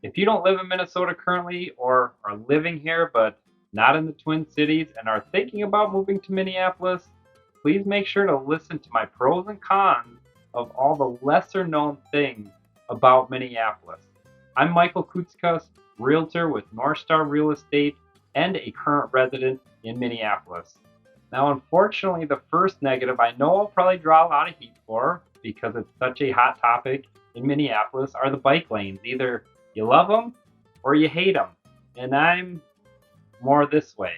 If you don't live in Minnesota currently or are living here but not in the Twin Cities and are thinking about moving to Minneapolis, please make sure to listen to my pros and cons of all the lesser known things about Minneapolis. I'm Michael Kootsikas, Realtor with Northstar Real Estate and a current resident in Minneapolis. Now, unfortunately, the first negative I know I'll probably draw a lot of heat for because it's such a hot topic in Minneapolis are the bike lanes. Either you love them or you hate them. And I'm more this way.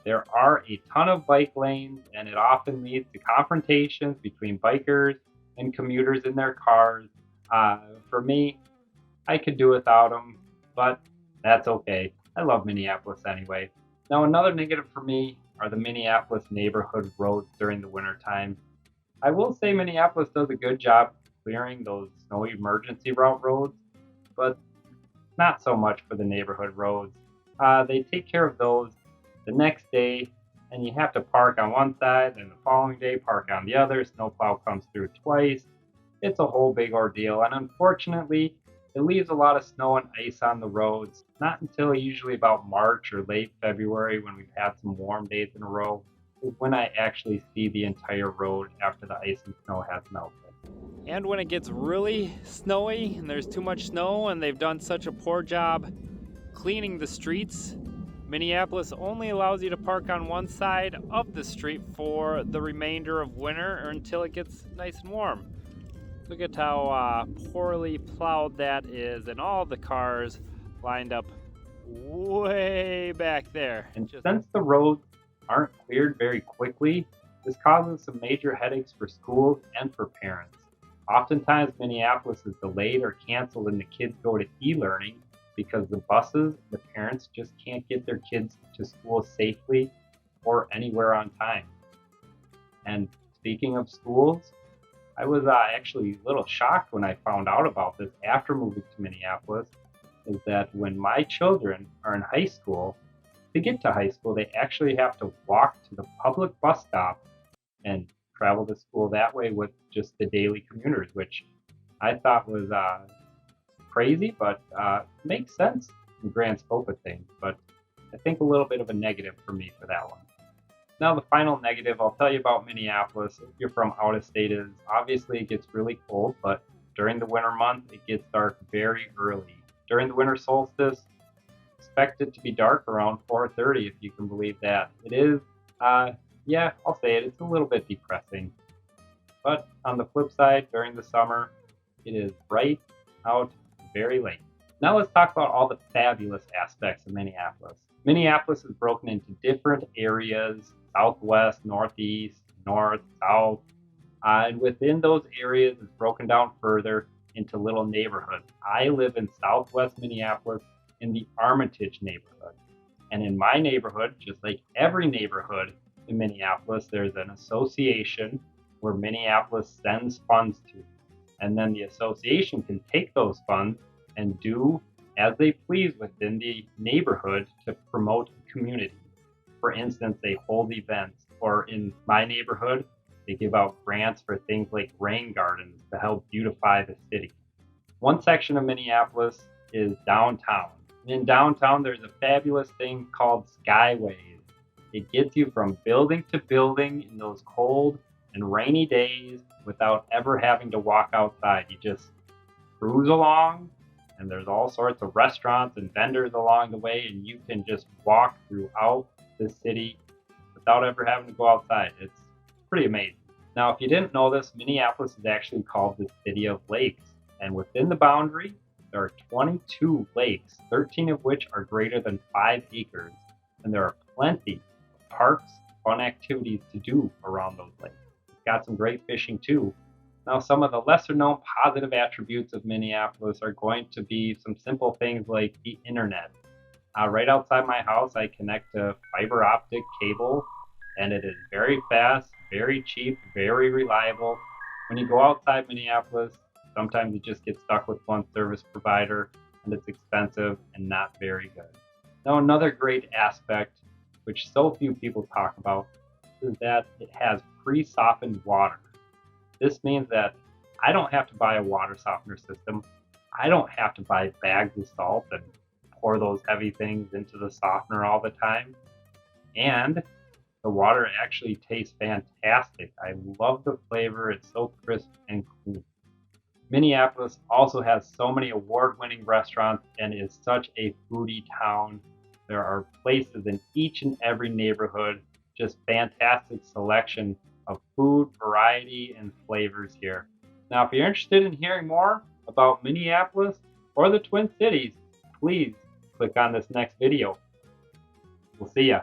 There are a ton of bike lanes, and it often leads to confrontations between bikers and commuters in their cars. For me, I could do without them, but that's okay. I love Minneapolis anyway. Now, another negative for me are the Minneapolis neighborhood roads during the wintertime. I will say Minneapolis does a good job clearing those snow emergency route roads, but not so much for the neighborhood roads. They take care of those the next day, and you have to park on one side, and the following day park on the other. Snowplow comes through twice. It's a whole big ordeal, and unfortunately, it leaves a lot of snow and ice on the roads. Not until usually about March or late February, when we've had some warm days in a row, is when I actually see the entire road after the ice and snow has melted. And when it gets really snowy and there's too much snow and they've done such a poor job cleaning the streets, Minneapolis only allows you to park on one side of the street for the remainder of winter or until it gets nice and warm. Look at how poorly plowed that is, and all the cars lined up way back there. And since the roads aren't cleared very quickly, this causes some major headaches for schools and for parents. Oftentimes, Minneapolis is delayed or canceled and the kids go to e-learning because the buses, the parents just can't get their kids to school safely or anywhere on time. And speaking of schools, I was actually a little shocked when I found out about this after moving to Minneapolis, is that when my children are in high school, to get to high school, they actually have to walk to the public bus stop and travel to school that way with just the daily commuters, which I thought was crazy, but makes sense in the grand scope of things. But I think a little bit of a negative for me for that one. Now, the final negative I'll tell you about Minneapolis, if you're from out of state, is obviously it gets really cold, but during the winter month, it gets dark very early. During the winter solstice, expect it to be dark around 4:30, if you can believe that. It is, yeah, I'll say it, it's a little bit depressing. But on the flip side, during the summer, it is bright out very late. Now let's talk about all the fabulous aspects of Minneapolis. Minneapolis is broken into different areas: southwest, northeast, north, south. And within those areas, it's broken down further into little neighborhoods. I live in southwest Minneapolis in the Armitage neighborhood. And in my neighborhood, just like every neighborhood in Minneapolis, there's an association where Minneapolis sends funds to. And then the association can take those funds and do as they please within the neighborhood to promote the community. For instance, they hold events, or in my neighborhood, they give out grants for things like rain gardens to help beautify the city. One section of Minneapolis is downtown. In downtown, there's a fabulous thing called Skyways. It gets you from building to building in those cold and rainy days without ever having to walk outside. You just cruise along, and there's all sorts of restaurants and vendors along the way, and you can just walk throughout the city without ever having to go outside. It's pretty amazing. Now, if you didn't know this, Minneapolis is actually called the City of Lakes, and within the boundary, there are 22 lakes, 13 of which are greater than 5 acres, and there are plenty of parks, fun activities to do around those lakes. It's got some great fishing too. Now, some of the lesser known positive attributes of Minneapolis are going to be some simple things like the internet. Right outside my house, I connect to fiber optic cable, and it is very fast, very cheap, very reliable. When you go outside Minneapolis, sometimes you just get stuck with one service provider, and it's expensive and not very good. Now, another great aspect, which so few people talk about, is that it has pre-softened water. This means that I don't have to buy a water softener system. I don't have to buy bags of salt and pour those heavy things into the softener all the time. And the water actually tastes fantastic. I love the flavor. It's so crisp and clean. Minneapolis also has so many award-winning restaurants and is such a foodie town. There are places in each and every neighborhood, just fantastic selection of food, variety, and flavors here. Now, if you're interested in hearing more about Minneapolis or the Twin Cities, please click on this next video. We'll see ya.